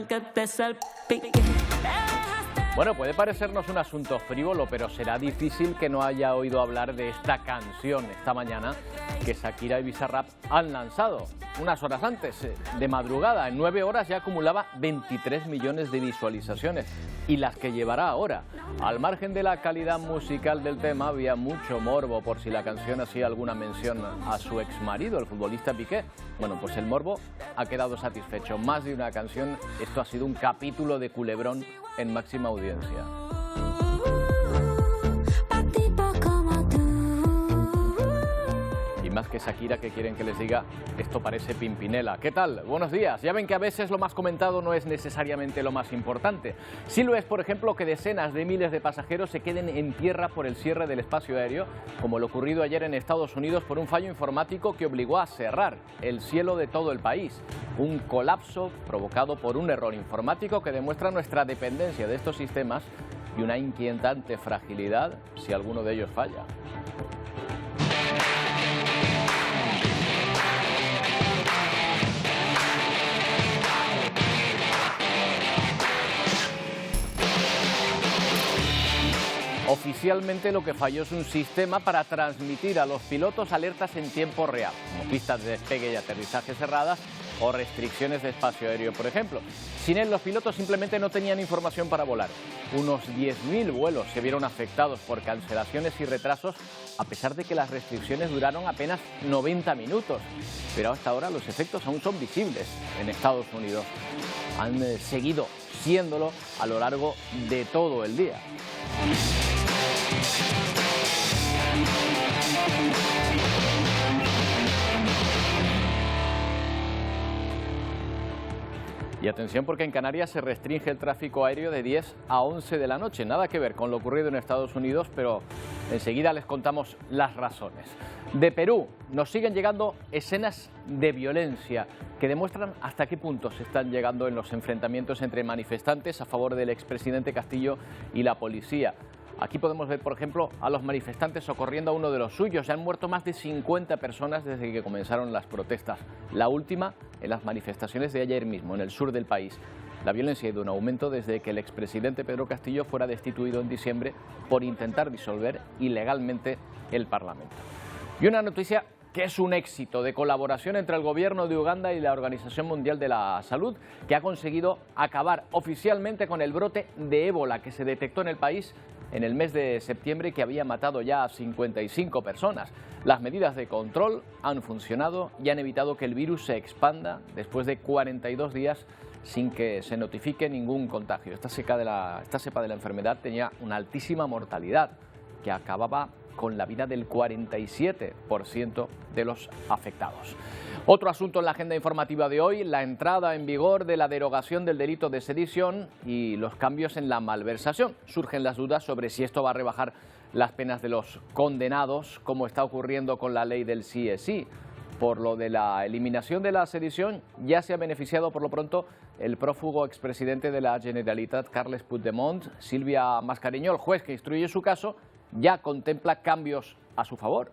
que te salpique. Bueno, puede parecernos un asunto frívolo, pero será difícil que no haya oído hablar de esta canción esta mañana que Shakira y Bizarrap han lanzado unas horas antes, de madrugada. En 9 horas ya acumulaba 23 millones de visualizaciones y las que llevará ahora. Al margen de la calidad musical del tema, había mucho morbo por si la canción hacía alguna mención a su exmarido, el futbolista Piqué. Bueno, pues el morbo ha quedado satisfecho. Más de una canción, esto ha sido un capítulo de Culebrón en máxima audiencia. Y más que Shakira, que quieren que les diga, esto parece Pimpinela. ¿Qué tal? Buenos días. Ya ven que a veces lo más comentado no es necesariamente lo más importante. Sí lo es, por ejemplo, que decenas de miles de pasajeros se queden en tierra por el cierre del espacio aéreo, como lo ocurrido ayer en Estados Unidos por un fallo informático que obligó a cerrar el cielo de todo el país. Un colapso provocado por un error informático que demuestra nuestra dependencia de estos sistemas y una inquietante fragilidad si alguno de ellos falla. Oficialmente lo que falló es un sistema para transmitir a los pilotos alertas en tiempo real, como pistas de despegue y aterrizaje cerradas o restricciones de espacio aéreo, por ejemplo. Sin él, los pilotos simplemente no tenían información para volar. Unos 10.000 vuelos se vieron afectados por cancelaciones y retrasos, a pesar de que las restricciones duraron apenas 90 minutos. Pero hasta ahora los efectos aún son visibles en Estados Unidos. Han seguido siéndolo a lo largo de todo el día. Y atención, porque en Canarias se restringe el tráfico aéreo de 10 a 11 de la noche. Nada que ver con lo ocurrido en Estados Unidos, pero enseguida les contamos las razones. De Perú nos siguen llegando escenas de violencia que demuestran hasta qué punto se están llegando en los enfrentamientos entre manifestantes a favor del expresidente Castillo y la policía. Aquí podemos ver, por ejemplo, a los manifestantes socorriendo a uno de los suyos. Ya han muerto más de 50 personas desde que comenzaron las protestas. La última en las manifestaciones de ayer mismo, en el sur del país. La violencia ha ido en aumento desde que el expresidente Pedro Castillo fuera destituido en diciembre por intentar disolver ilegalmente el Parlamento. Y una noticia que es un éxito de colaboración entre el gobierno de Uganda y la Organización Mundial de la Salud, que ha conseguido acabar oficialmente con el brote de ébola que se detectó en el país en el mes de septiembre y que había matado ya a 55 personas. Las medidas de control han funcionado y han evitado que el virus se expanda después de 42 días sin que se notifique ningún contagio. Esta cepa de la enfermedad tenía una altísima mortalidad que acababa con la vida del 47% de los afectados. Otro asunto en la agenda informativa de hoy, la entrada en vigor de la derogación del delito de sedición y los cambios en la malversación. Surgen las dudas sobre si esto va a rebajar las penas de los condenados, como está ocurriendo con la ley del sí es sí. Por lo de la eliminación de la sedición, ya se ha beneficiado por lo pronto el prófugo expresidente de la Generalitat, Carles Puigdemont. Silvia Mascarell, el juez que instruye su caso, ya contempla cambios a su favor.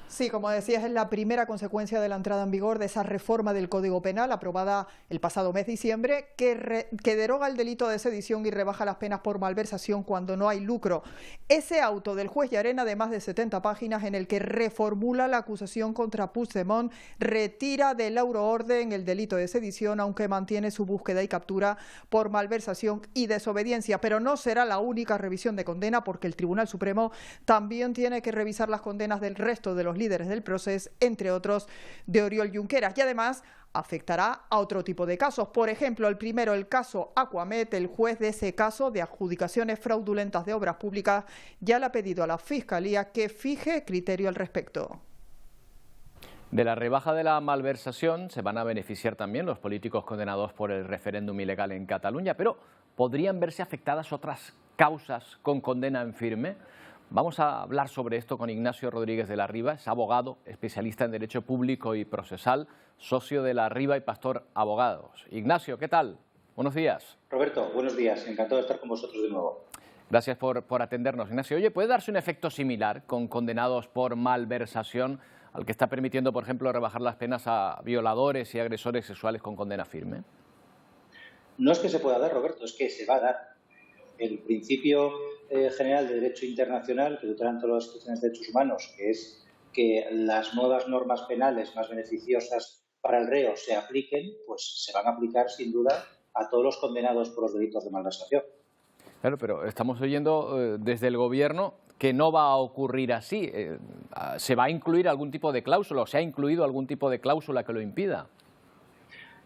Sí, como decías, es la primera consecuencia de la entrada en vigor de esa reforma del Código Penal aprobada el pasado mes de diciembre que deroga el delito de sedición y rebaja las penas por malversación cuando no hay lucro. Ese auto del juez Llarena de más de 70 páginas en el que reformula la acusación contra Puigdemont retira del euroorden el delito de sedición, aunque mantiene su búsqueda y captura por malversación y desobediencia. Pero no será la única revisión de condena, porque el Tribunal Supremo también tiene que revisar las condenas del resto de los líderes del proceso, entre otros de Oriol Junqueras, y además afectará a otro tipo de casos. Por ejemplo, el primero, el caso Aquamet. El juez de ese caso de adjudicaciones fraudulentas de obras públicas ya le ha pedido a la Fiscalía que fije criterio al respecto. De la rebaja de la malversación se van a beneficiar también los políticos condenados por el referéndum ilegal en Cataluña, pero ¿podrían verse afectadas otras causas con condena en firme? Vamos a hablar sobre esto con Ignacio Rodríguez de la Riva, es abogado, especialista en Derecho Público y Procesal, socio de la Riva y Pastor Abogados. Ignacio, ¿qué tal? Buenos días. Roberto, buenos días. Encantado de estar con vosotros de nuevo. Gracias por atendernos, Ignacio. Oye, ¿puede darse un efecto similar con condenados por malversación al que está permitiendo, por ejemplo, rebajar las penas a violadores y agresores sexuales con condena firme? No es que se pueda dar, Roberto, es que se va a dar. El principio general de derecho internacional que tutelan todas las instituciones de derechos humanos, que es que las nuevas normas penales más beneficiosas para el reo se apliquen, pues se van a aplicar sin duda a todos los condenados por los delitos de malversación. Claro, pero estamos oyendo desde el Gobierno que no va a ocurrir así. ¿Se va a incluir algún tipo de cláusula o se ha incluido algún tipo de cláusula que lo impida?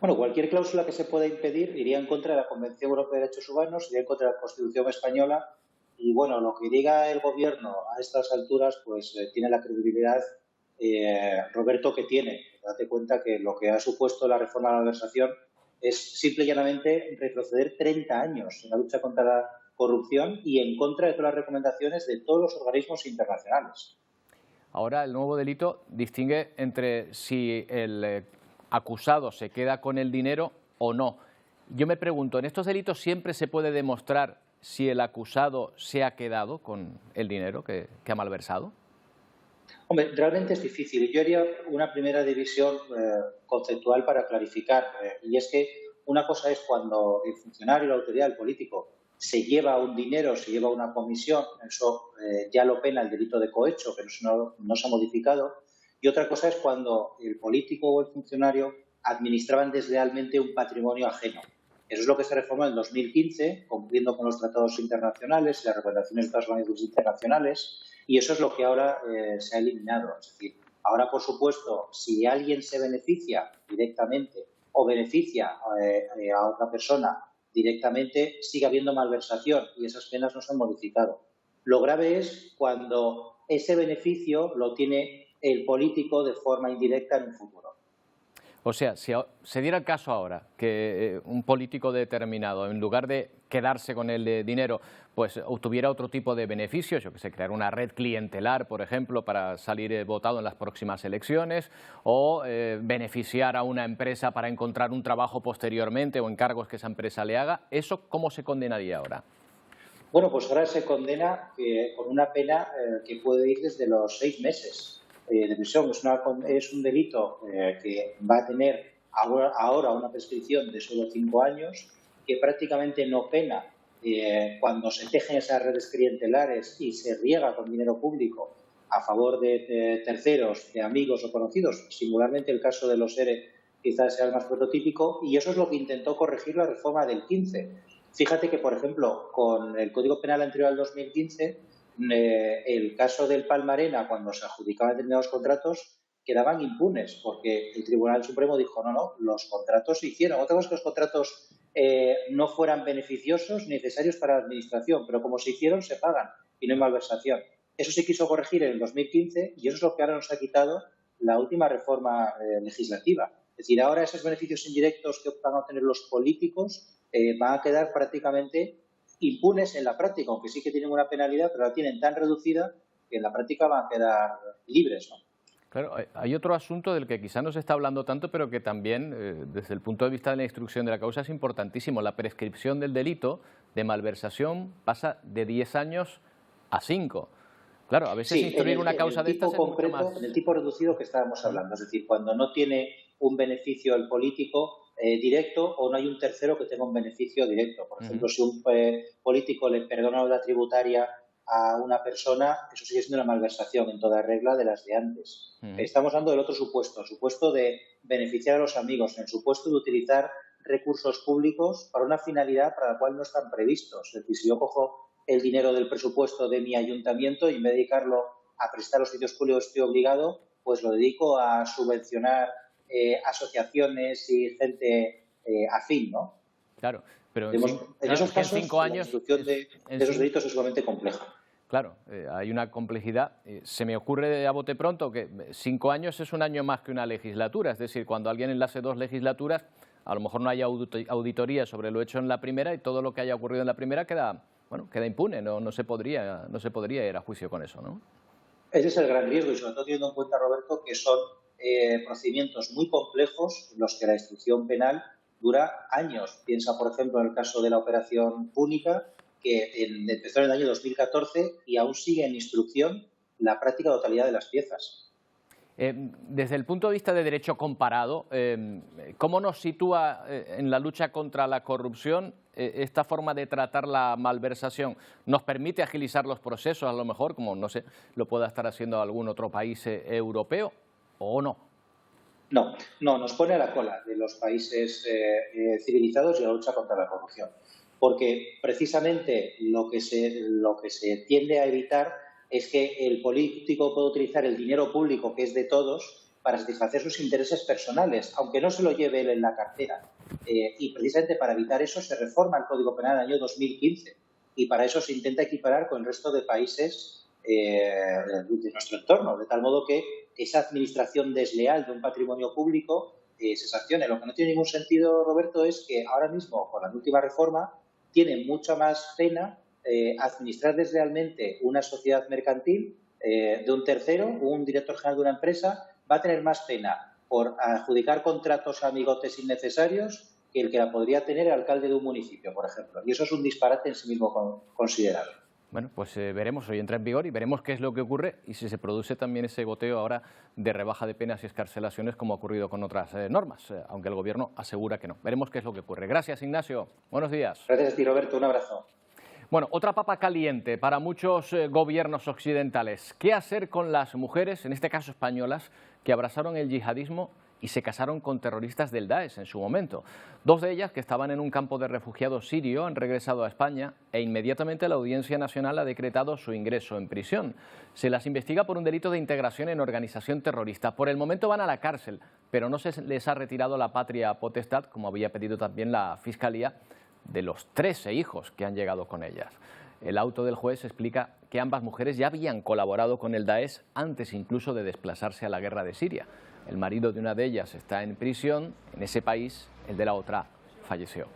Bueno, cualquier cláusula que se pueda impedir iría en contra de la Convención Europea de Derechos Humanos, iría en contra de la Constitución española y, bueno, lo que diga el Gobierno a estas alturas, pues tiene la credibilidad, Roberto, que tiene. Date cuenta que lo que ha supuesto la reforma de la malversación es simple y llanamente retroceder 30 años en la lucha contra la corrupción y en contra de todas las recomendaciones de todos los organismos internacionales. Ahora el nuevo delito distingue entre si el acusado se queda con el dinero o no. Yo me pregunto, ¿en estos delitos siempre se puede demostrar si el acusado se ha quedado con el dinero que ha malversado? Hombre, realmente es difícil. Yo haría una primera división conceptual para clarificar, y es que una cosa es cuando el funcionario, la autoridad, el político se lleva un dinero, se lleva una comisión, eso ya lo pena el delito de cohecho, pero eso no se ha modificado. Y otra cosa es cuando el político o el funcionario administraban deslealmente un patrimonio ajeno. Eso es lo que se reformó en 2015, cumpliendo con los tratados internacionales y las recomendaciones de los organismos internacionales, y eso es lo que ahora se ha eliminado. Es decir, ahora, por supuesto, si alguien se beneficia directamente o beneficia a otra persona directamente, sigue habiendo malversación y esas penas no se han modificado. Lo grave es cuando ese beneficio lo tiene el político de forma indirecta en un futuro. O sea, si se diera el caso ahora que un político determinado, en lugar de quedarse con el dinero, pues obtuviera otro tipo de beneficios, yo que sé, crear una red clientelar, por ejemplo, para salir votado en las próximas elecciones, o beneficiar a una empresa para encontrar un trabajo posteriormente o encargos que esa empresa le haga, ¿eso cómo se condenaría ahora? Bueno, pues ahora se condena con una pena que puede ir desde los 6 meses. De prisión. Es un delito que va a tener ahora una prescripción de solo 5 años, que prácticamente no pena cuando se tejen esas redes clientelares y se riega con dinero público a favor de terceros, de amigos o conocidos. Singularmente el caso de los ERE quizás sea el más prototípico, y eso es lo que intentó corregir la reforma del 15. Fíjate que, por ejemplo, con el Código Penal anterior al 2015, el caso del Palmarena, cuando se adjudicaban determinados contratos, quedaban impunes, porque el Tribunal Supremo dijo, no, los contratos se hicieron. Otra cosa es que los contratos no fueran beneficiosos ni necesarios para la Administración, pero como se hicieron, se pagan y no hay malversación. Eso se quiso corregir en el 2015 y eso es lo que ahora nos ha quitado la última reforma legislativa. Es decir, ahora esos beneficios indirectos que van a obtener los políticos van a quedar prácticamente impunes en la práctica, aunque sí que tienen una penalidad, pero la tienen tan reducida que en la práctica van a quedar libres, ¿no? Claro, hay otro asunto del que quizá no se está hablando tanto, pero que también, desde el punto de vista de la instrucción de la causa, es importantísimo. La prescripción del delito de malversación pasa de 10 años a 5. Claro, a veces instruir una causa de estas es mucho más... En el tipo reducido que estábamos hablando, es decir, cuando no tiene un beneficio el político directo o no hay un tercero que tenga un beneficio directo. Por ejemplo, si un político le perdona la tributaria a una persona, eso sigue siendo una malversación en toda regla de las de antes. Estamos hablando del otro supuesto, el supuesto de beneficiar a los amigos, el supuesto de utilizar recursos públicos para una finalidad para la cual no están previstos. Es decir, si yo cojo el dinero del presupuesto de mi ayuntamiento y en vez de dedicarlo a prestar los servicios públicos estoy obligado, pues lo dedico a subvencionar asociaciones y gente afín, ¿no? Claro, pero en esos casos, en 5 años, la instrucción de esos delitos es sumamente compleja. Claro, hay una complejidad. Se me ocurre a bote pronto que 5 años es un año más que una legislatura. Es decir, cuando alguien enlace 2 legislaturas, a lo mejor no hay auditoría sobre lo hecho en la primera y todo lo que haya ocurrido en la primera queda impune. No se podría ir a juicio con eso, ¿no? Ese es el gran riesgo y sobre todo teniendo en cuenta, Roberto, que son procedimientos muy complejos en los que la instrucción penal dura años. Piensa, por ejemplo, en el caso de la operación Púnica, que empezó en el año 2014 y aún sigue en instrucción la práctica totalidad de las piezas. Desde el punto de vista de derecho comparado, ¿cómo nos sitúa en la lucha contra la corrupción esta forma de tratar la malversación? ¿Nos permite agilizar los procesos, a lo mejor, como no sé, lo pueda estar haciendo algún otro país europeo, o no? No, nos pone a la cola de los países civilizados y la lucha contra la corrupción. Porque precisamente lo que se tiende a evitar es que el político pueda utilizar el dinero público, que es de todos, para satisfacer sus intereses personales, aunque no se lo lleve él en la cartera. Y precisamente para evitar eso se reforma el Código Penal en el año 2015 y para eso se intenta equiparar con el resto de países de nuestro entorno, de tal modo que esa administración desleal de un patrimonio público se sancione. Lo que no tiene ningún sentido, Roberto, es que ahora mismo, con la última reforma, tiene mucha más pena administrar deslealmente una sociedad mercantil de un tercero, un director general de una empresa, va a tener más pena por adjudicar contratos a amigotes innecesarios que el que la podría tener el alcalde de un municipio, por ejemplo. Y eso es un disparate en sí mismo considerable. Bueno, pues veremos, hoy entra en vigor y veremos qué es lo que ocurre y si se produce también ese goteo ahora de rebaja de penas y excarcelaciones como ha ocurrido con otras normas, aunque el Gobierno asegura que no. Veremos qué es lo que ocurre. Gracias, Ignacio. Buenos días. Gracias a ti, Roberto. Un abrazo. Bueno, otra papa caliente para muchos gobiernos occidentales. ¿Qué hacer con las mujeres, en este caso españolas, que abrazaron el yihadismo y se casaron con terroristas del Daesh en su momento? Dos de ellas, que estaban en un campo de refugiados sirio, han regresado a España e inmediatamente la Audiencia Nacional ha decretado su ingreso en prisión. Se las investiga por un delito de integración en organización terrorista. Por el momento van a la cárcel, pero no se les ha retirado la patria potestad, como había pedido también la Fiscalía, de los 13 hijos que han llegado con ellas. El auto del juez explica que ambas mujeres ya habían colaborado con el Daesh antes incluso de desplazarse a la guerra de Siria. El marido de una de ellas está en prisión en ese país, el de la otra falleció.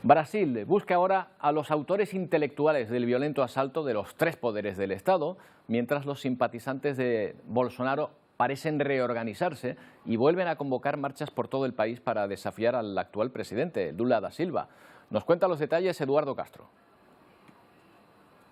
Brasil busca ahora a los autores intelectuales del violento asalto de los 3 poderes del Estado, mientras los simpatizantes de Bolsonaro parecen reorganizarse y vuelven a convocar marchas por todo el país para desafiar al actual presidente, Lula da Silva. Nos cuenta los detalles Eduardo Castro.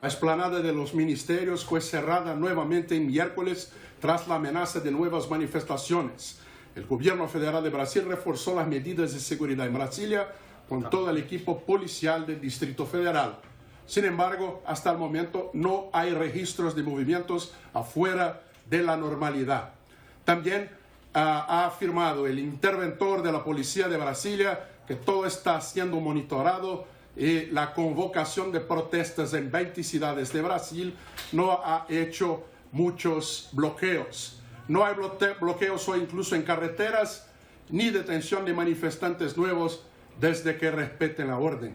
La explanada de los ministerios fue cerrada nuevamente el miércoles tras la amenaza de nuevas manifestaciones. El gobierno federal de Brasil reforzó las medidas de seguridad en Brasilia con todo el equipo policial del Distrito Federal. Sin embargo, hasta el momento no hay registros de movimientos afuera de la normalidad. También ha afirmado el interventor de la policía de Brasilia que todo está siendo monitorado y la convocación de protestas en 20 ciudades de Brasil no ha hecho muchos bloqueos. No hay bloqueos o incluso en carreteras ni detención de manifestantes nuevos desde que respeten la orden.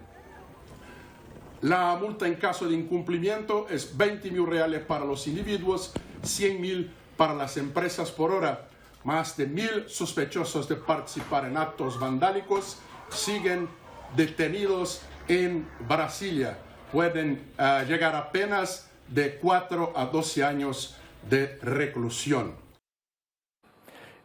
La multa en caso de incumplimiento es 20.000 reales para los individuos, 100.000 para las empresas por hora. Más de 1.000 sospechosos de participar en actos vandálicos siguen detenidos en Brasilia. Pueden llegar a penas de 4 a 12 años de reclusión.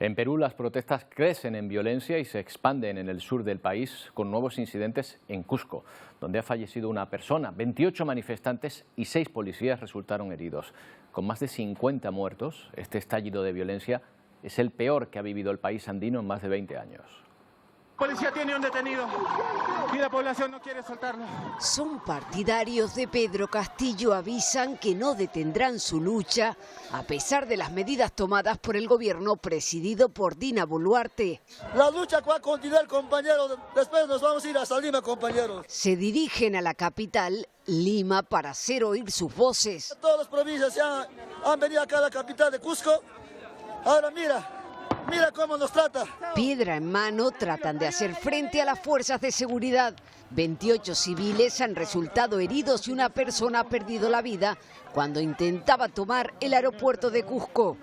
En Perú las protestas crecen en violencia y se expanden en el sur del país con nuevos incidentes en Cusco, donde ha fallecido una persona, 28 manifestantes y 6 policías resultaron heridos. Con más de 50 muertos, este estallido de violencia es el peor que ha vivido el país andino en más de 20 años. La policía tiene un detenido y la población no quiere soltarlo. Son partidarios de Pedro Castillo, avisan que no detendrán su lucha a pesar de las medidas tomadas por el gobierno presidido por Dina Boluarte. La lucha va a continuar, compañeros. Después nos vamos a ir a Lima, compañeros. Se dirigen a la capital, Lima, para hacer oír sus voces. Todas las provincias ya han venido acá a la capital de Cusco. Ahora mira cómo nos trata. Piedra en mano tratan de hacer frente a las fuerzas de seguridad. 28 civiles han resultado heridos y una persona ha perdido la vida cuando intentaba tomar el aeropuerto de Cusco.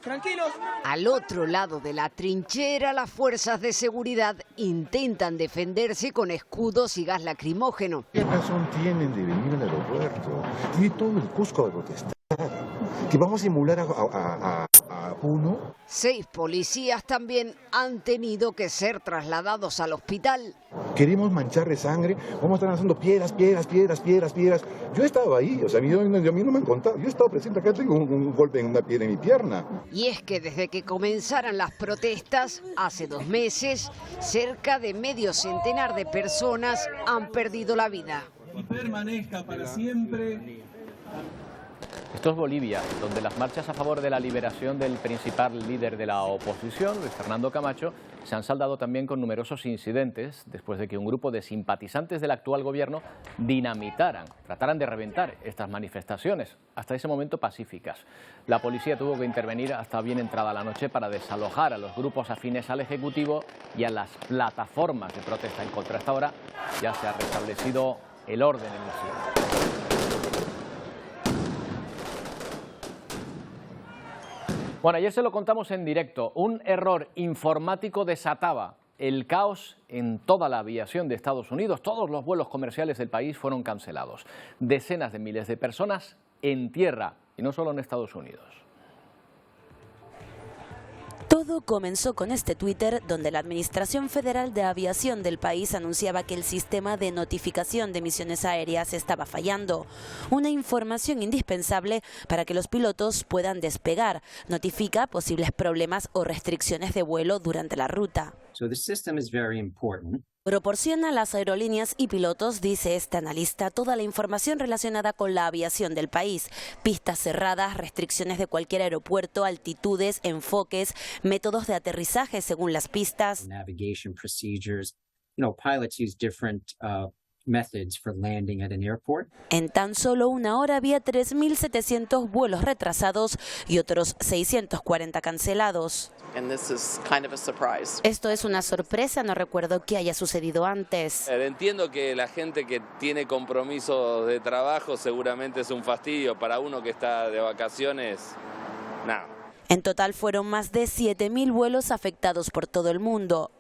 Tranquilos. Al otro lado de la trinchera, las fuerzas de seguridad intentan defenderse con escudos y gas lacrimógeno. ¿Qué razón tienen de venir al aeropuerto? Tiene todo el Cusco de protestar. Que vamos a simular a a Puno. 6 policías también han tenido que ser trasladados al hospital. Queremos manchar de sangre, vamos a estar lanzando piedras. Yo estaba ahí, o sea, a mí no me han contado. Yo he estado presente acá, tengo un golpe en una piedra en mi pierna. Y es que desde que comenzaran las protestas, hace 2 meses, cerca de medio centenar de personas han perdido la vida. Y permanezca para siempre. Esto es Bolivia, donde las marchas a favor de la liberación del principal líder de la oposición, Luis Fernando Camacho, se han saldado también con numerosos incidentes después de que un grupo de simpatizantes del actual gobierno trataran de reventar estas manifestaciones, hasta ese momento pacíficas. La policía tuvo que intervenir hasta bien entrada la noche para desalojar a los grupos afines al Ejecutivo y a las plataformas de protesta en contra. Hasta ahora ya se ha restablecido el orden en la ciudad. Bueno, ayer se lo contamos en directo. Un error informático desataba el caos en toda la aviación de Estados Unidos. Todos los vuelos comerciales del país fueron cancelados. Decenas de miles de personas en tierra, y no solo en Estados Unidos. Todo comenzó con este Twitter donde la Administración Federal de Aviación del país anunciaba que el sistema de notificación de emisiones aéreas estaba fallando. Una información indispensable para que los pilotos puedan despegar. Notifica posibles problemas o restricciones de vuelo durante la ruta. Proporciona a las aerolíneas y pilotos, dice este analista, toda la información relacionada con la aviación del país. Pistas cerradas, restricciones de cualquier aeropuerto, altitudes, enfoques, métodos de aterrizaje según las pistas. En tan solo una hora había 3.700 vuelos retrasados y otros 640 cancelados. Esto es una sorpresa, no recuerdo que haya sucedido antes. Entiendo que la gente que tiene compromisos de trabajo seguramente es un fastidio. Para uno que está de vacaciones, nada. En total fueron más de 7.000 vuelos afectados por todo el mundo.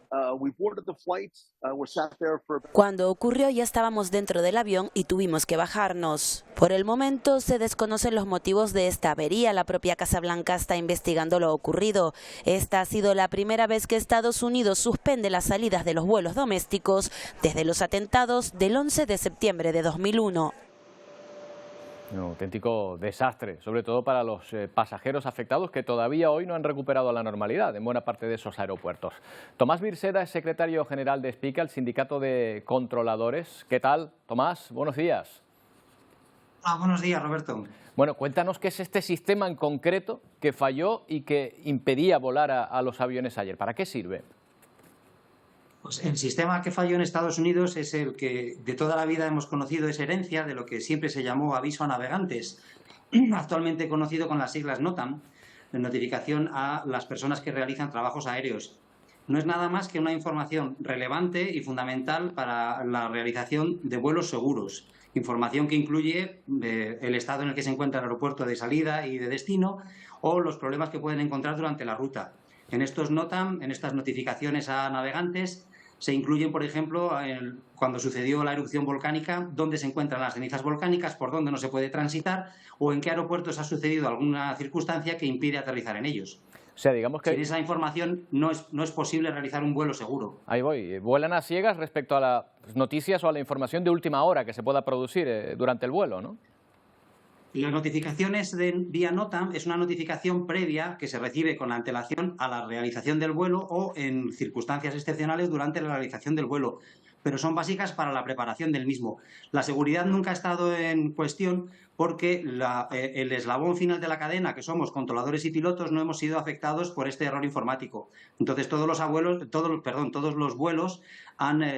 Cuando ocurrió ya estábamos dentro del avión y tuvimos que bajarnos. Por el momento se desconocen los motivos de esta avería. La propia Casa Blanca está investigando lo ocurrido. Esta ha sido la primera vez que Estados Unidos suspende las salidas de los vuelos domésticos desde los atentados del 11 de septiembre de 2001. Un auténtico desastre, sobre todo para los pasajeros afectados que todavía hoy no han recuperado la normalidad en buena parte de esos aeropuertos. Tomás Virseda es secretario general de SPICA, el sindicato de controladores. ¿Qué tal, Tomás? Buenos días. Buenos días, Roberto. Bueno, cuéntanos qué es este sistema en concreto que falló y que impedía volar a los aviones ayer. ¿Para qué sirve? Pues el sistema que falló en Estados Unidos es el que de toda la vida hemos conocido, es herencia de lo que siempre se llamó aviso a navegantes, actualmente conocido con las siglas NOTAM, de notificación a las personas que realizan trabajos aéreos. No es nada más que una información relevante y fundamental para la realización de vuelos seguros. Información que incluye el estado en el que se encuentra el aeropuerto de salida y de destino o los problemas que pueden encontrar durante la ruta. En estos NOTAM, en estas notificaciones a navegantes, se incluyen, por ejemplo, cuando sucedió la erupción volcánica, dónde se encuentran las cenizas volcánicas, por dónde no se puede transitar o en qué aeropuertos ha sucedido alguna circunstancia que impide aterrizar en ellos. O sea, digamos que... Sin esa información no es posible realizar un vuelo seguro. Ahí voy. ¿Vuelan a ciegas respecto a las noticias o a la información de última hora que se pueda producir durante el vuelo, no? Las notificaciones de vía NOTAM es una notificación previa que se recibe con antelación a la realización del vuelo o en circunstancias excepcionales durante la realización del vuelo, pero son básicas para la preparación del mismo. La seguridad nunca ha estado en cuestión porque el eslabón final de la cadena, que somos controladores y pilotos, no hemos sido afectados por este error informático. Entonces todos los vuelos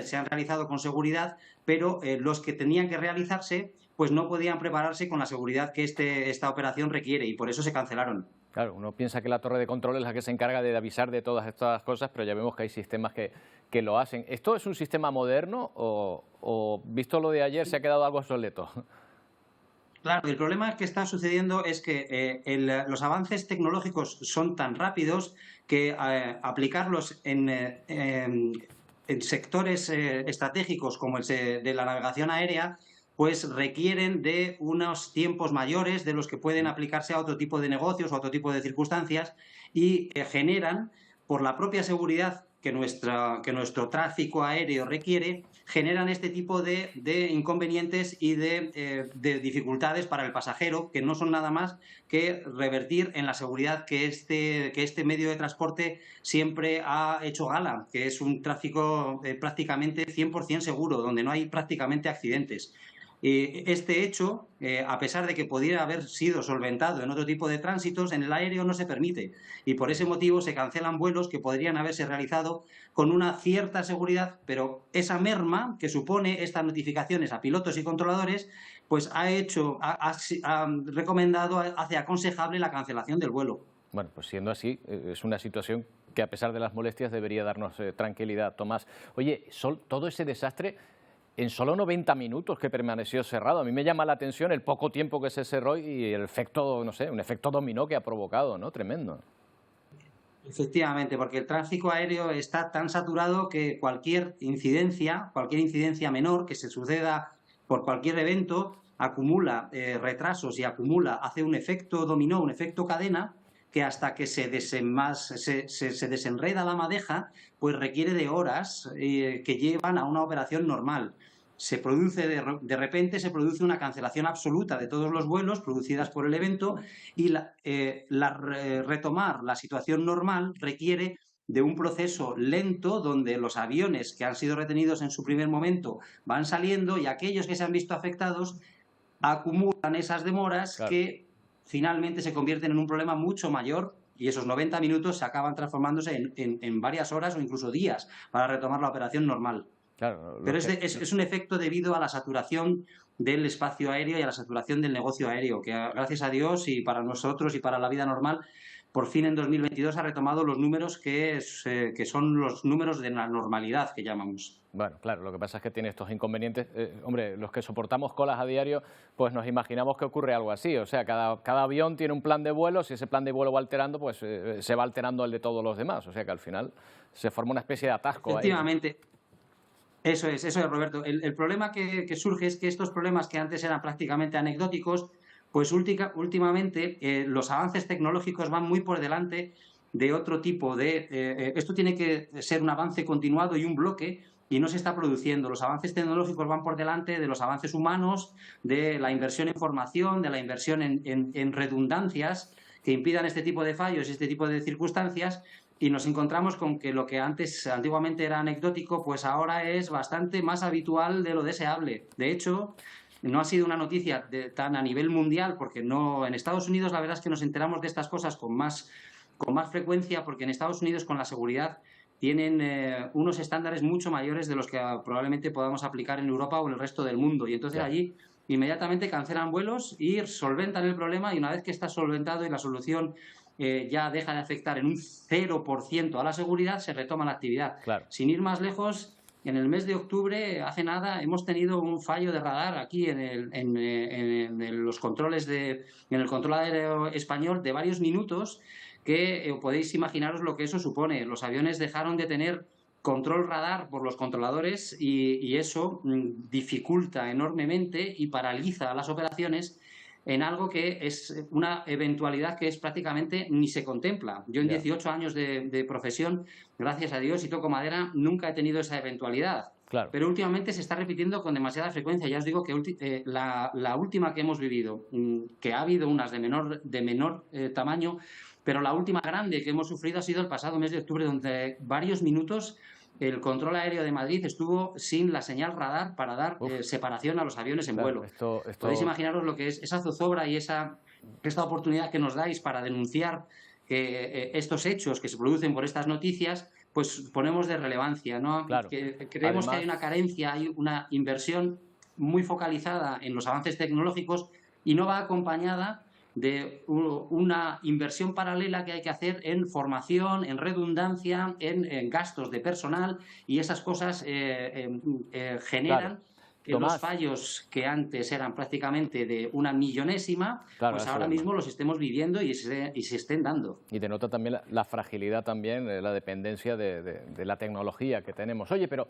se han realizado con seguridad, pero los que tenían que realizarse pues no podían prepararse con la seguridad que esta operación requiere y por eso se cancelaron. Claro, uno piensa que la torre de control es la que se encarga de avisar de todas estas cosas, pero ya vemos que hay sistemas que lo hacen. ¿Esto es un sistema moderno o visto lo de ayer, se ha quedado algo obsoleto? Claro, el problema que está sucediendo es que los avances tecnológicos son tan rápidos que aplicarlos en sectores estratégicos como el de la navegación aérea pues requieren de unos tiempos mayores de los que pueden aplicarse a otro tipo de negocios o a otro tipo de circunstancias y generan, por la propia seguridad que nuestro tráfico aéreo requiere, generan este tipo de inconvenientes y de dificultades para el pasajero, que no son nada más que revertir en la seguridad que este medio de transporte siempre ha hecho gala, que es un tráfico prácticamente 100% seguro, donde no hay prácticamente accidentes. Este hecho, a pesar de que pudiera haber sido solventado en otro tipo de tránsitos, en el aéreo no se permite y por ese motivo se cancelan vuelos que podrían haberse realizado con una cierta seguridad, pero esa merma que supone estas notificaciones a pilotos y controladores pues ha recomendado, hace aconsejable la cancelación del vuelo. Bueno, pues siendo así, es una situación que a pesar de las molestias debería darnos tranquilidad, Tomás. Oye, todo ese desastre en solo 90 minutos que permaneció cerrado. A mí me llama la atención el poco tiempo que se cerró y el efecto, no sé, un efecto dominó que ha provocado, ¿no? Tremendo. Efectivamente, porque el tráfico aéreo está tan saturado que cualquier incidencia menor que se suceda por cualquier evento acumula retrasos y hace un efecto dominó, un efecto cadena, que hasta que se desenreda la madeja, pues requiere de horas que llevan a una operación normal. De repente se produce una cancelación absoluta de todos los vuelos producidas por el evento y retomar la situación normal requiere de un proceso lento donde los aviones que han sido retenidos en su primer momento van saliendo y aquellos que se han visto afectados acumulan esas demoras, claro, que finalmente se convierten en un problema mucho mayor y esos 90 minutos se acaban transformándose en varias horas o incluso días para retomar la operación normal. Claro, pero es un efecto debido a la saturación del espacio aéreo y a la saturación del negocio aéreo, que gracias a Dios y para nosotros y para la vida normal, por fin en 2022 ha retomado los números que son los números de la normalidad que llamamos. Bueno, claro, lo que pasa es que tiene estos inconvenientes. Hombre, los que soportamos colas a diario, pues nos imaginamos que ocurre algo así. O sea, cada avión tiene un plan de vuelo, si ese plan de vuelo va alterando, pues se va alterando el de todos los demás. O sea que al final se forma una especie de atasco. Efectivamente. Ahí. Eso es, Roberto. El problema que surge es que estos problemas que antes eran prácticamente anecdóticos, pues últimamente los avances tecnológicos van muy por delante de otro tipo de... esto tiene que ser un avance continuado y un bloque y no se está produciendo. Los avances tecnológicos van por delante de los avances humanos, de la inversión en formación, de la inversión en redundancias que impidan este tipo de fallos y este tipo de circunstancias. Y nos encontramos con que lo que antiguamente era anecdótico, pues ahora es bastante más habitual de lo deseable. De hecho, no ha sido una noticia tan a nivel mundial, porque en Estados Unidos la verdad es que nos enteramos de estas cosas con más frecuencia, porque en Estados Unidos con la seguridad tienen unos estándares mucho mayores de los que probablemente podamos aplicar en Europa o en el resto del mundo. Y entonces allí inmediatamente cancelan vuelos y solventan el problema, y una vez que está solventado y la solución ya deja de afectar en un 0% a la seguridad, se retoma la actividad. Claro. Sin ir más lejos, en el mes de octubre, hace nada, hemos tenido un fallo de radar aquí en los controles en el control aéreo español de varios minutos, que podéis imaginaros lo que eso supone. Los aviones dejaron de tener control radar por los controladores y eso dificulta enormemente y paraliza las operaciones en algo que es una eventualidad que es prácticamente ni se contempla. Yo en 18 años de profesión, gracias a Dios y toco madera, nunca he tenido esa eventualidad. Claro. Pero últimamente se está repitiendo con demasiada frecuencia. Ya os digo que la última que hemos vivido, que ha habido unas de menor tamaño, pero la última grande que hemos sufrido ha sido el pasado mes de octubre, donde varios minutos el control aéreo de Madrid estuvo sin la señal radar para dar separación a los aviones en vuelo. Podéis imaginaros lo que es esa zozobra y esta oportunidad que nos dais para denunciar estos hechos que se producen por estas noticias, pues ponemos de relevancia, ¿no? Claro. Creemos que hay una carencia, hay una inversión muy focalizada en los avances tecnológicos y no va acompañada de una inversión paralela que hay que hacer en formación, en redundancia, en gastos de personal, y esas cosas generan los fallos que antes eran prácticamente de una millonésima, claro, pues ahora mismo los estemos viviendo y se estén dando. Y denota también la fragilidad también, la dependencia de la tecnología que tenemos. Oye, pero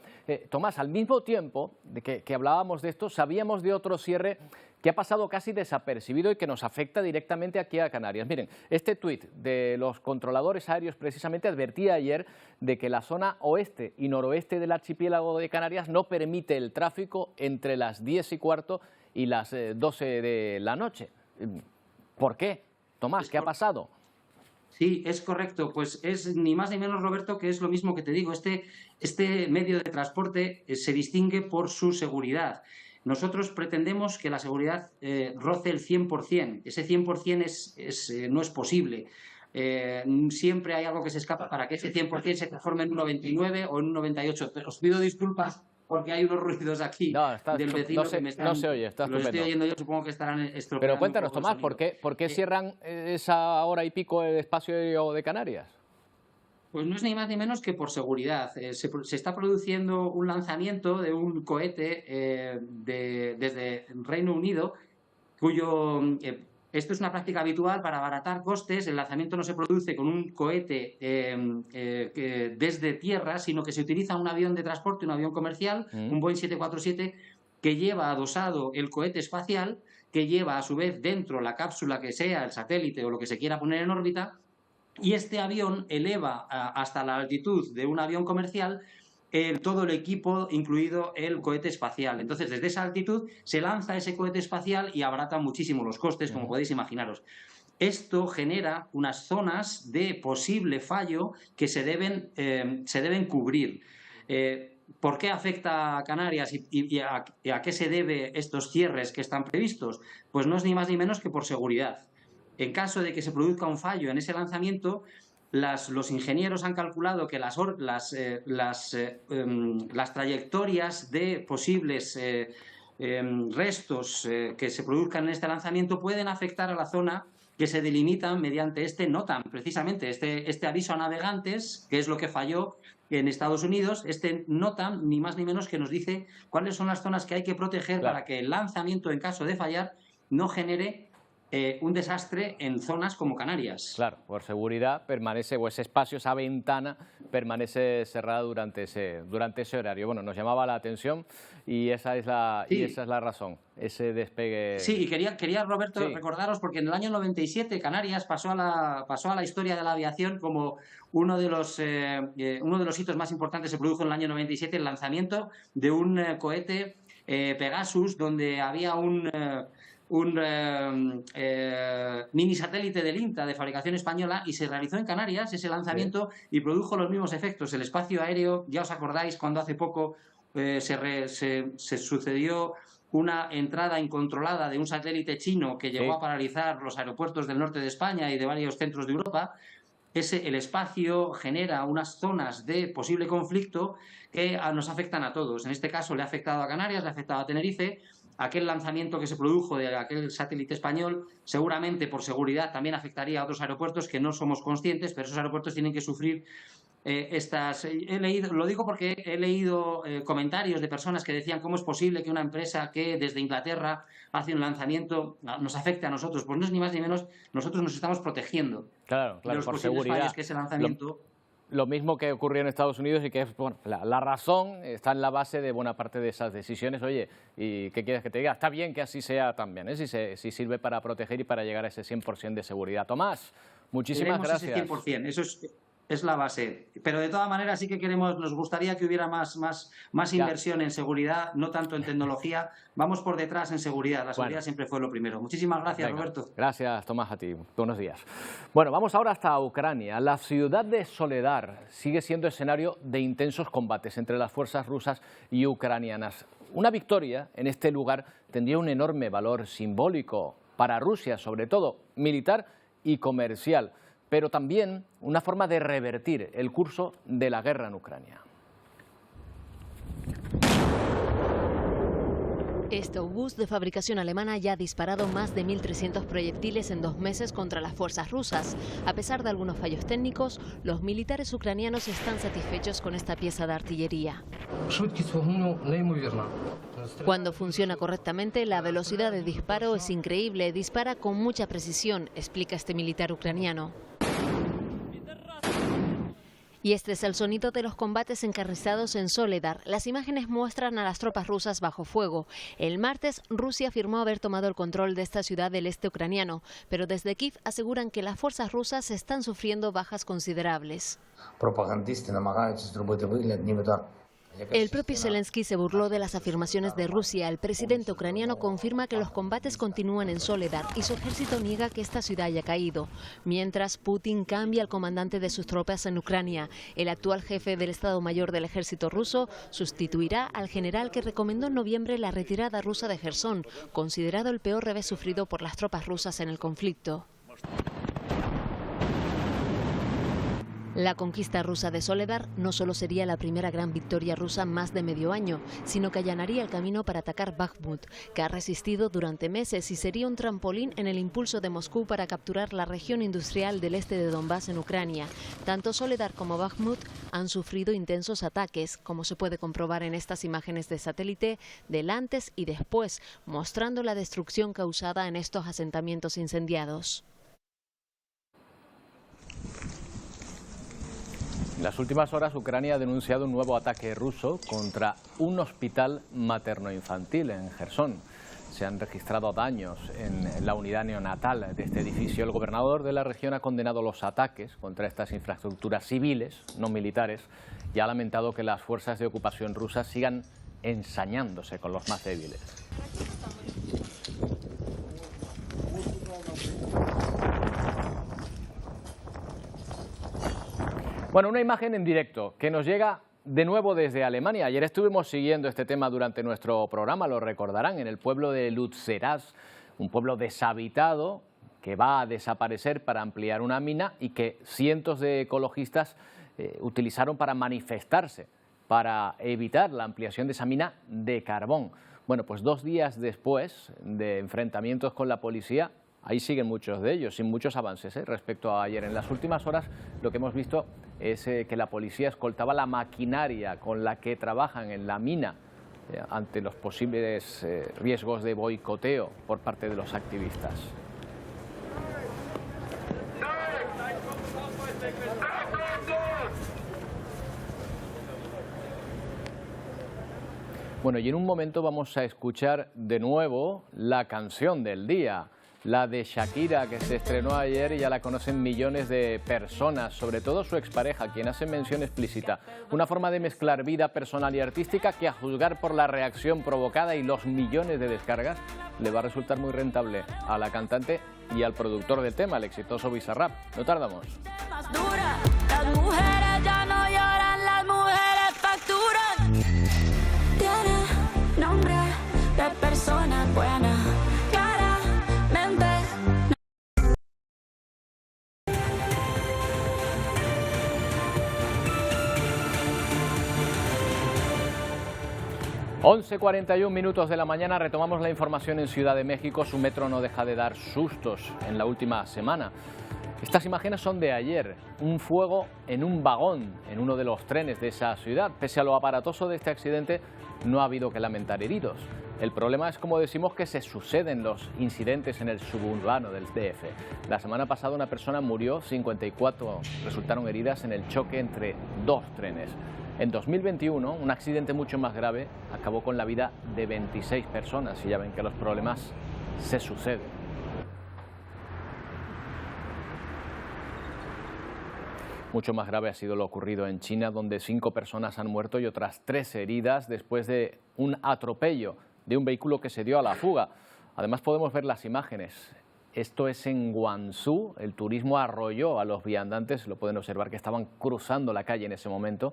Tomás, al mismo tiempo de que hablábamos de esto, sabíamos de otro cierre que ha pasado casi desapercibido y que nos afecta directamente aquí a Canarias. Miren, este tuit de los controladores aéreos precisamente advertía ayer de que la zona oeste y noroeste del archipiélago de Canarias no permite el tráfico entre las 10:15 y las 12 de la noche. ¿Por qué? Tomás, ¿qué ha pasado? Sí, es correcto. Pues es ni más ni menos, Roberto, que es lo mismo que te digo. Este medio de transporte se distingue por su seguridad. Nosotros pretendemos que la seguridad roce el 100%. Ese 100% no es posible. Siempre hay algo que se escapa para que ese 100% se transforme en un 99 o en un 98. Pero os pido disculpas porque hay unos ruidos aquí del vecino que me están... No se oye, está los estupendo. estoy oyendo yo, supongo que estarán estropeando. Pero cuéntanos, Tomás, ¿por qué cierran esa hora y pico el espacio aéreo de Canarias? Pues no es ni más ni menos que por seguridad. Se está produciendo un lanzamiento de un cohete desde Reino Unido, cuyo... esto es una práctica habitual para abaratar costes. El lanzamiento no se produce con un cohete desde tierra, sino que se utiliza un avión de transporte, un avión comercial, un Boeing 747, que lleva adosado el cohete espacial, que lleva a su vez dentro la cápsula que sea, el satélite o lo que se quiera poner en órbita, y este avión eleva hasta la altitud de un avión comercial todo el equipo, incluido el cohete espacial. Entonces, desde esa altitud se lanza ese cohete espacial y abarata muchísimo los costes, como podéis imaginaros. Esto genera unas zonas de posible fallo que se deben cubrir. ¿Por qué afecta a Canarias y a qué se debe estos cierres que están previstos? Pues no es ni más ni menos que por seguridad. En caso de que se produzca un fallo en ese lanzamiento, los ingenieros han calculado que las trayectorias de posibles restos que se produzcan en este lanzamiento pueden afectar a la zona que se delimitan mediante este NOTAM, precisamente este aviso a navegantes, que es lo que falló en Estados Unidos. Este NOTAM, ni más ni menos, que nos dice cuáles son las zonas que hay que proteger para que el lanzamiento, en caso de fallar, no genere un desastre en zonas como Canarias. Claro, por seguridad permanece, o ese espacio, esa ventana permanece cerrada durante ese horario. Bueno, nos llamaba la atención y esa es la razón, ese despegue. Sí, y quería Roberto, recordaros, porque en el año 97 Canarias pasó a la historia de la aviación como uno de los hitos más importantes. Se produjo en el año 97 el lanzamiento de un cohete Pegasus, donde había un mini satélite del INTA de fabricación española, y se realizó en Canarias ese lanzamiento y produjo los mismos efectos. El espacio aéreo, ya os acordáis cuando hace poco se sucedió una entrada incontrolada de un satélite chino que llegó a paralizar los aeropuertos del norte de España y de varios centros de Europa. El espacio genera unas zonas de posible conflicto que nos afectan a todos. En este caso le ha afectado a Canarias, le ha afectado a Tenerife. Aquel lanzamiento que se produjo de aquel satélite español seguramente por seguridad también afectaría a otros aeropuertos que no somos conscientes, pero esos aeropuertos tienen que sufrir lo digo porque he leído comentarios de personas que decían cómo es posible que una empresa que desde Inglaterra hace un lanzamiento nos afecte a nosotros. Pues no es ni más ni menos, nosotros nos estamos protegiendo de los por posibles seguridad. Fallos que ese lanzamiento... Lo mismo que ocurrió en Estados Unidos y que es, bueno, la razón está en la base de buena parte de esas decisiones. Oye, ¿y qué quieres que te diga? Está bien que así sea también, si sirve para proteger y para llegar a ese 100% de seguridad. Tomás, muchísimas gracias. Ese 100%, eso es la base. Pero de todas maneras sí que nos gustaría que hubiera más inversión en seguridad, no tanto en tecnología. Vamos por detrás en seguridad. La seguridad siempre fue lo primero. Muchísimas gracias, Roberto. Gracias, Tomás, a ti. Buenos días. Bueno, vamos ahora hasta Ucrania. La ciudad de Soledar sigue siendo escenario de intensos combates entre las fuerzas rusas y ucranianas. Una victoria en este lugar tendría un enorme valor simbólico para Rusia, sobre todo militar y comercial, pero también una forma de revertir el curso de la guerra en Ucrania. Este obús de fabricación alemana ya ha disparado más de 1.300 proyectiles en 2 meses contra las fuerzas rusas. A pesar de algunos fallos técnicos, los militares ucranianos están satisfechos con esta pieza de artillería. Cuando funciona correctamente, la velocidad de disparo es increíble, dispara con mucha precisión, explica este militar ucraniano. Y este es el sonido de los combates encarnizados en Soledar. Las imágenes muestran a las tropas rusas bajo fuego. El martes, Rusia afirmó haber tomado el control de esta ciudad del este ucraniano, pero desde Kiev aseguran que las fuerzas rusas están sufriendo bajas considerables. El propio Zelensky se burló de las afirmaciones de Rusia. El presidente ucraniano confirma que los combates continúan en Soledar y su ejército niega que esta ciudad haya caído. Mientras, Putin cambia al comandante de sus tropas en Ucrania. El actual jefe del Estado Mayor del ejército ruso sustituirá al general que recomendó en noviembre la retirada rusa de Jersón, considerado el peor revés sufrido por las tropas rusas en el conflicto. La conquista rusa de Soledar no solo sería la primera gran victoria rusa en más de medio año, sino que allanaría el camino para atacar Bakhmut, que ha resistido durante meses y sería un trampolín en el impulso de Moscú para capturar la región industrial del este de Donbass en Ucrania. Tanto Soledar como Bakhmut han sufrido intensos ataques, como se puede comprobar en estas imágenes de satélite del antes y después, mostrando la destrucción causada en estos asentamientos incendiados. En las últimas horas, Ucrania ha denunciado un nuevo ataque ruso contra un hospital materno-infantil en Jersón. Se han registrado daños en la unidad neonatal de este edificio. El gobernador de la región ha condenado los ataques contra estas infraestructuras civiles, no militares, y ha lamentado que las fuerzas de ocupación rusas sigan ensañándose con los más débiles. Bueno, una imagen en directo que nos llega de nuevo desde Alemania. Ayer estuvimos siguiendo este tema durante nuestro programa, lo recordarán, en el pueblo de Lützerath, un pueblo deshabitado que va a desaparecer para ampliar una mina y que cientos de ecologistas utilizaron para manifestarse, para evitar la ampliación de esa mina de carbón. Bueno, pues 2 días después de enfrentamientos con la policía, ahí siguen muchos de ellos, sin muchos avances respecto a ayer. En las últimas horas lo que hemos visto es que la policía escoltaba la maquinaria con la que trabajan en la mina ante los posibles riesgos de boicoteo por parte de los activistas. Bueno, y en un momento vamos a escuchar de nuevo la canción del día. La de Shakira, que se estrenó ayer y ya la conocen millones de personas, sobre todo su expareja, quien hace mención explícita. Una forma de mezclar vida personal y artística que, a juzgar por la reacción provocada y los millones de descargas, le va a resultar muy rentable a la cantante y al productor del tema, el exitoso Bizarrap. No tardamos. Las mujeres ya no lloran, las mujeres facturan. Tiene nombre de persona buena. 11:41 minutos de la mañana, retomamos la información en Ciudad de México. Su metro no deja de dar sustos en la última semana. Estas imágenes son de ayer, un fuego en un vagón en uno de los trenes de esa ciudad. Pese a lo aparatoso de este accidente, no ha habido que lamentar heridos. El problema es, como decimos, que se suceden los incidentes en el suburbano del DF. La semana pasada una persona murió, 54 resultaron heridas en el choque entre 2 trenes. En 2021, un accidente mucho más grave acabó con la vida de 26 personas y ya ven que los problemas se suceden. Mucho más grave ha sido lo ocurrido en China, donde 5 personas han muerto y otras 3 heridas después de un atropello de un vehículo que se dio a la fuga. Además podemos ver las imágenes. Esto es en Guangzhou. El turismo arrolló a los viandantes, lo pueden observar que estaban cruzando la calle en ese momento.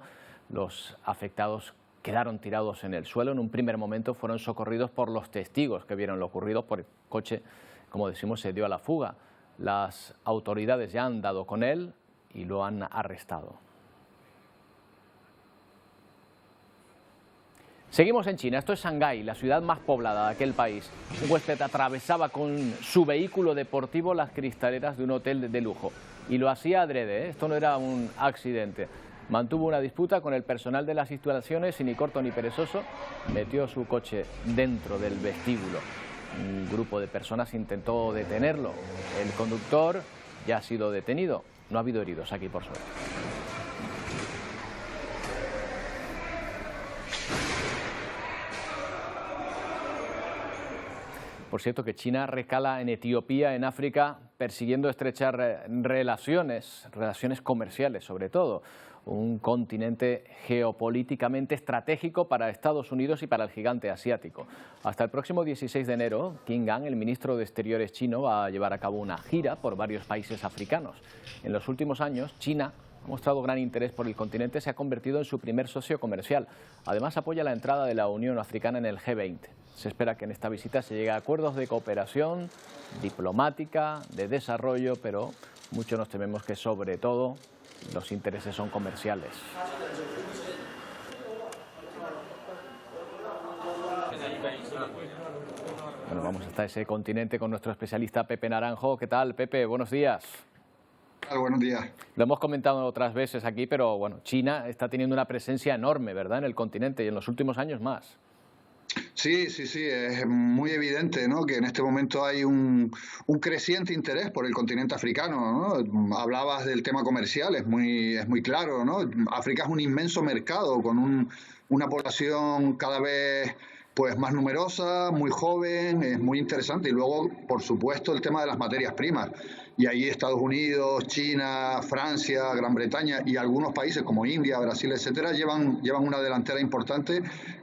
Los afectados quedaron tirados en el suelo. En un primer momento fueron socorridos por los testigos que vieron lo ocurrido, por el coche, como decimos, se dio a la fuga. Las autoridades ya han dado con él y lo han arrestado. Seguimos en China. Esto es Shanghái, la ciudad más poblada de aquel país. Un huésped atravesaba con su vehículo deportivo las cristaleras de un hotel de lujo. Y lo hacía adrede, Esto no era un accidente. mantuvo una disputa con el personal de las instalaciones y ni corto ni perezoso metió su coche dentro del vestíbulo. Un grupo de personas intentó detenerlo. El conductor ya ha sido detenido. No ha habido heridos aquí, por suerte. Por cierto, que China recala en Etiopía, en África, persiguiendo estrechar relaciones comerciales, sobre todo. Un continente geopolíticamente estratégico para Estados Unidos y para el gigante asiático. Hasta el próximo 16 de enero, Qin Gang, el ministro de Exteriores chino, va a llevar a cabo una gira por varios países africanos. En los últimos años, China ha mostrado gran interés por el continente, se ha convertido en su primer socio comercial. Además, apoya la entrada de la Unión Africana en el G20. Se espera que en esta visita se llegue a acuerdos de cooperación diplomática, de desarrollo, pero mucho nos tememos que, sobre todo, los intereses son comerciales. Bueno, vamos hasta ese continente con nuestro especialista Pepe Naranjo. ¿Qué tal, Pepe? Buenos días. Buenos días. Lo hemos comentado otras veces aquí, pero bueno, China está teniendo una presencia enorme, ¿verdad?, en el continente y en los últimos años más. Sí, es muy evidente, ¿no?, que en este momento hay un creciente interés por el continente africano, ¿no? Hablabas del tema comercial, es muy claro, ¿no? África es un inmenso mercado con una población cada vez pues más numerosa, muy joven, es muy interesante. Y luego, por supuesto, el tema de las materias primas. Y ahí Estados Unidos, China, Francia, Gran Bretaña y algunos países como India, Brasil, etcétera, llevan una delantera importante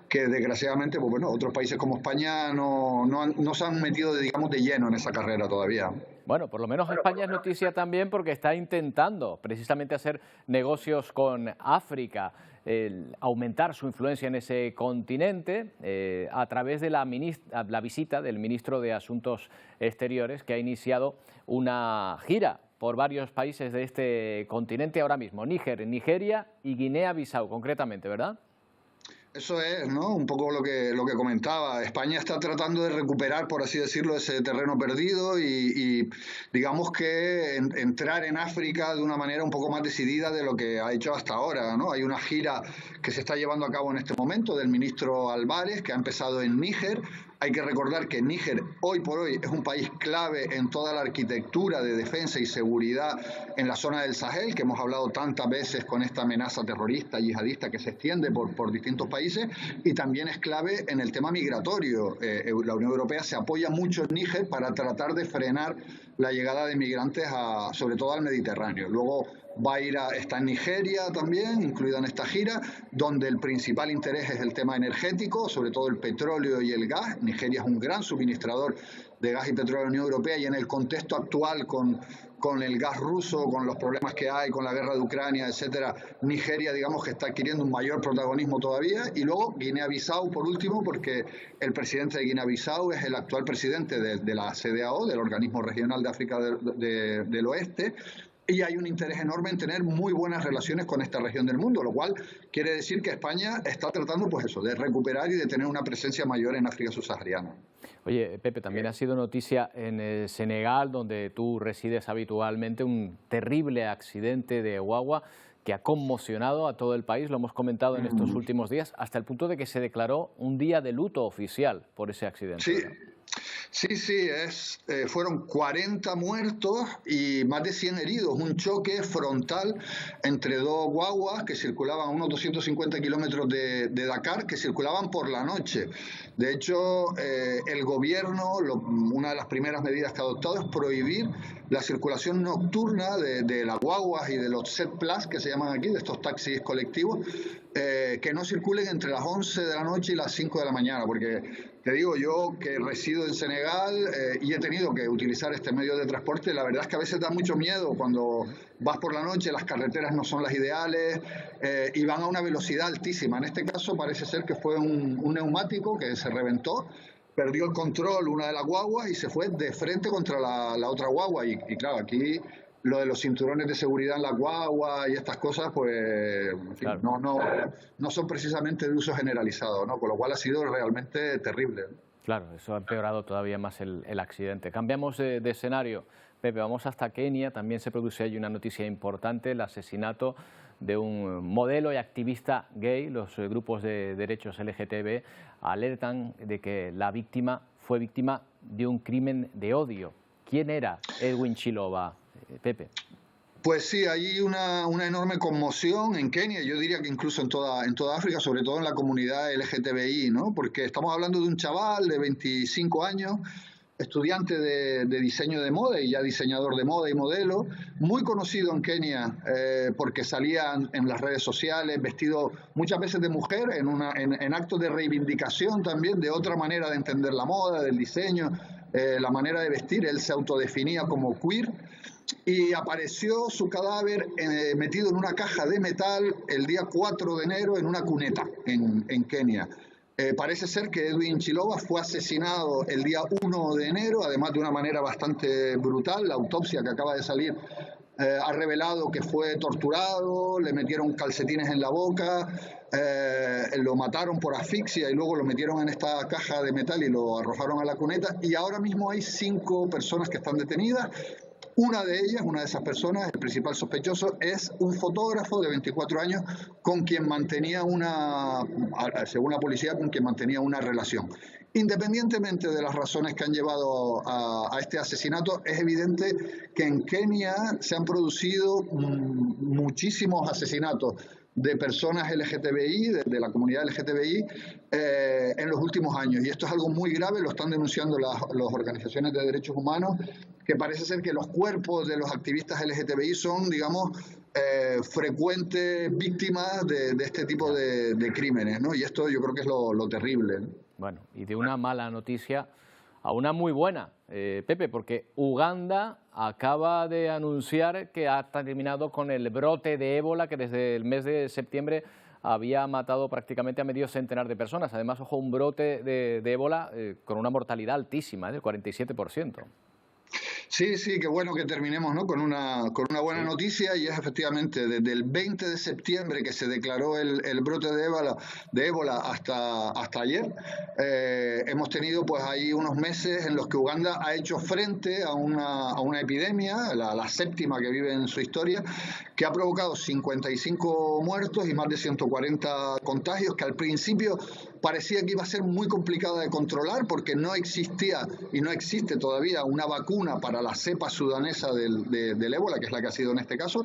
que desgraciadamente, pues bueno, otros países como España no se han metido, digamos, de lleno en esa carrera todavía. Bueno, por lo menos España es noticia también porque está intentando precisamente hacer negocios con África, aumentar su influencia en ese continente a través de la visita del ministro de Asuntos Exteriores, que ha iniciado una gira por varios países de este continente ahora mismo, Níger, Nigeria y Guinea-Bissau concretamente, ¿verdad? Eso es, ¿no?, un poco lo que comentaba. España está tratando de recuperar, por así decirlo, ese terreno perdido y digamos que entrar en África de una manera un poco más decidida de lo que ha hecho hasta ahora, ¿no? Hay una gira que se está llevando a cabo en este momento del ministro Álvarez, que ha empezado en Níger. Hay que recordar que Níger hoy por hoy es un país clave en toda la arquitectura de defensa y seguridad en la zona del Sahel, que hemos hablado tantas veces con esta amenaza terrorista, yihadista que se extiende por distintos países, y también es clave en el tema migratorio. La Unión Europea se apoya mucho en Níger para tratar de frenar la llegada de migrantes sobre todo al Mediterráneo. Luego está en Nigeria también, incluida en esta gira, donde el principal interés es el tema energético, sobre todo el petróleo y el gas. Nigeria es un gran suministrador de gas y petróleo a la Unión Europea, y en el contexto actual con el gas ruso, con los problemas que hay, con la guerra de Ucrania, etcétera, Nigeria, digamos, que está adquiriendo un mayor protagonismo todavía. Y luego Guinea-Bissau, por último, porque el presidente de Guinea-Bissau es el actual presidente de la CEDEAO, del Organismo Regional de África del Oeste, y hay un interés enorme en tener muy buenas relaciones con esta región del mundo, lo cual quiere decir que España está tratando, pues eso, de recuperar y de tener una presencia mayor en África subsahariana. Oye, Pepe, también ha sido noticia en Senegal, donde tú resides habitualmente, un terrible accidente de guagua que ha conmocionado a todo el país, lo hemos comentado en estos últimos días, hasta el punto de que se declaró un día de luto oficial por ese accidente. Sí. Sí, fueron 40 muertos y más de 100 heridos. Un choque frontal entre dos guaguas que circulaban a unos 250 kilómetros de Dakar, que circulaban por la noche. De hecho, el gobierno, una de las primeras medidas que ha adoptado es prohibir la circulación nocturna de las guaguas y de los set plus, que se llaman aquí, de estos taxis colectivos, que no circulen entre las 11 de la noche y las 5 de la mañana, porque te digo, yo que resido en Senegal y he tenido que utilizar este medio de transporte, la verdad es que a veces da mucho miedo cuando vas por la noche, las carreteras no son las ideales y van a una velocidad altísima. En este caso parece ser que fue un neumático que se reventó, perdió el control una de las guaguas y se fue de frente contra la otra guagua. Y claro, aquí lo de los cinturones de seguridad en la guagua y estas cosas, pues en fin, claro, no son precisamente de uso generalizado, ¿no? Con lo cual ha sido realmente terrible. Claro, eso ha empeorado todavía más el accidente. Cambiamos de escenario. Pepe, vamos hasta Kenia. También se produce allí una noticia importante, el asesinato de un modelo y activista gay. Los grupos de derechos LGTB alertan de que la víctima fue víctima de un crimen de odio. ¿Quién era Edwin Chiloba, Pepe? Pues sí, hay una enorme conmoción en Kenia, yo diría que incluso en toda África, sobre todo en la comunidad LGTBI, ¿no? Porque estamos hablando de un chaval de 25 años, estudiante de diseño de moda y ya diseñador de moda y modelo, muy conocido en Kenia porque salía en las redes sociales vestido muchas veces de mujer en actos de reivindicación también de otra manera de entender la moda, del diseño, la manera de vestir. Él se autodefinía como queer y apareció su cadáver metido en una caja de metal el día 4 de enero en una cuneta en Kenia. Parece ser que Edwin Chiloba fue asesinado el día 1 de enero, además de una manera bastante brutal. La autopsia que acaba de salir ha revelado que fue torturado, le metieron calcetines en la boca, lo mataron por asfixia y luego lo metieron en esta caja de metal y lo arrojaron a la cuneta. Y ahora mismo hay 5 personas que están detenidas. Una de ellas, una de esas personas, el principal sospechoso, es un fotógrafo de 24 años con quien mantenía según la policía, con quien mantenía una relación. Independientemente de las razones que han llevado a este asesinato, es evidente que en Kenia se han producido muchísimos asesinatos de personas LGTBI, de la comunidad LGTBI, en los últimos años. Y esto es algo muy grave, lo están denunciando las organizaciones de derechos humanos, que parece ser que los cuerpos de los activistas LGTBI son, digamos, frecuentes víctimas de este tipo de crímenes, ¿no? Y esto yo creo que es lo terrible, ¿no? Bueno, y de una mala noticia a una muy buena, Pepe, porque Uganda acaba de anunciar que ha terminado con el brote de ébola que desde el mes de septiembre había matado prácticamente a medio centenar de personas. Además, ojo, un brote de ébola con una mortalidad altísima, del 47%. Sí, qué bueno que terminemos, ¿no?, con una buena noticia, y es efectivamente desde el 20 de septiembre que se declaró el brote de ébola hasta ayer. Hemos tenido pues ahí unos meses en los que Uganda ha hecho frente a una epidemia, la séptima que vive en su historia, que ha provocado 55 muertos y más de 140 contagios, que al principio parecía que iba a ser muy complicada de controlar porque no existía y no existe todavía una vacuna para la cepa sudanesa del ébola, que es la que ha sido en este caso,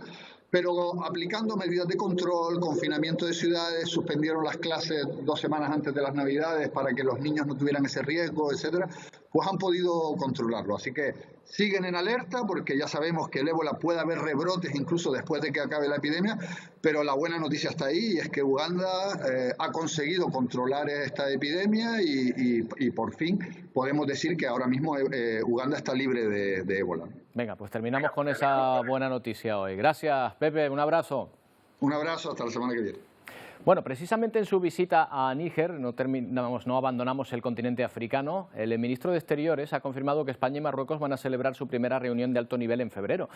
pero aplicando medidas de control, confinamiento de ciudades, suspendieron las clases 2 semanas antes de las Navidades para que los niños no tuvieran ese riesgo, etcétera, pues han podido controlarlo. Así que siguen en alerta porque ya sabemos que el ébola puede haber rebrotes incluso después de que acabe la epidemia, pero la buena noticia está ahí, y es que Uganda ha conseguido controlar esta epidemia y por fin podemos decir que ahora mismo Uganda está libre de ébola. Venga, pues terminamos con esa buena noticia hoy. Gracias, Pepe, un abrazo. Un abrazo, hasta la semana que viene. Bueno, precisamente en su visita a Níger, no abandonamos el continente africano, el ministro de Exteriores ha confirmado que España y Marruecos van a celebrar su primera reunión de alto nivel en febrero.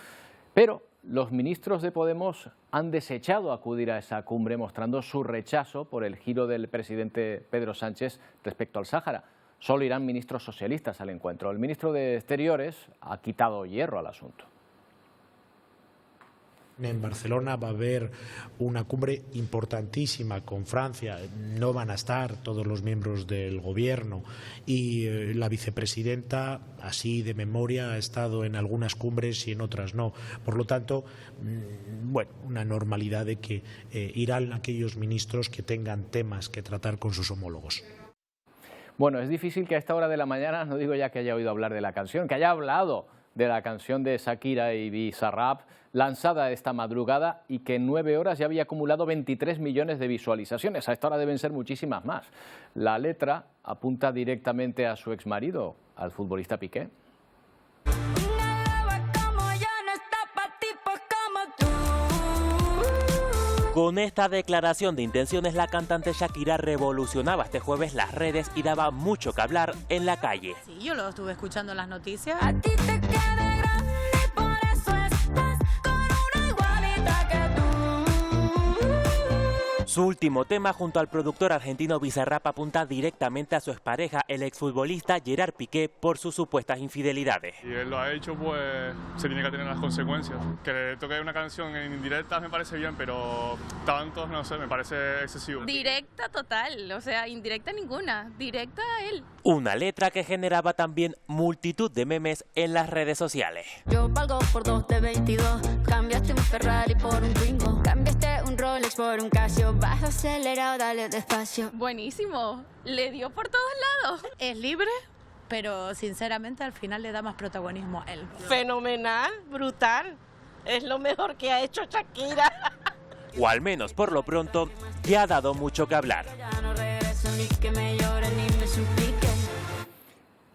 Pero los ministros de Podemos han desechado acudir a esa cumbre, mostrando su rechazo por el giro del presidente Pedro Sánchez respecto al Sáhara. Solo irán ministros socialistas al encuentro. El ministro de Exteriores ha quitado hierro al asunto. En Barcelona va a haber una cumbre importantísima con Francia. No van a estar todos los miembros del gobierno y la vicepresidenta, así de memoria, ha estado en algunas cumbres y en otras no. Por lo tanto, bueno, una normalidad de que irán aquellos ministros que tengan temas que tratar con sus homólogos. Bueno, es difícil que a esta hora de la mañana, no digo ya que haya oído hablar de la canción, que haya hablado de la canción de Shakira y Bizarrap, lanzada esta madrugada y que en 9 horas ya había acumulado 23 millones de visualizaciones. A esta hora deben ser muchísimas más. La letra apunta directamente a su exmarido, al futbolista Piqué. Con esta declaración de intenciones, la cantante Shakira revolucionaba este jueves las redes y daba mucho que hablar en la calle. Sí, yo lo estuve escuchando en las noticias. A ti te queda grande, por eso estás con una igualita que tú. Su último tema junto al productor argentino Bizarrap apunta directamente a su expareja, el exfutbolista Gerard Piqué, por sus supuestas infidelidades. Y él lo ha hecho, pues se tiene que tener las consecuencias. Que le toque una canción en indirectas me parece bien, pero tantos, no sé, me parece excesivo. Directa total, o sea, indirecta ninguna, directa a él. Una letra que generaba también multitud de memes en las redes sociales. Yo valgo por 2 de 22. Cambiaste un Ferrari por un Twingo. Cambiaste un Rolex por un Casio. Vas acelerado, dale despacio. Buenísimo, le dio por todos lados. Es libre, pero sinceramente al final le da más protagonismo a él. Fenomenal, brutal. Es lo mejor que ha hecho Shakira. O al menos por lo pronto, ya ha dado mucho que hablar. Ya no regreso ni que me lloren ni me supliquen.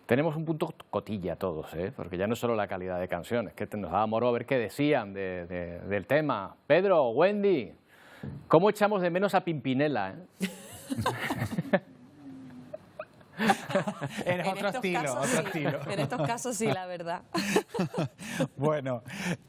Tenemos un punto cotilla todos, porque ya no es solo la calidad de canciones, que nos daba moro a ver qué decían del tema. Pedro, Wendy, ¿cómo echamos de menos a Pimpinela? En otro estilo. En estos casos sí, la verdad. Bueno,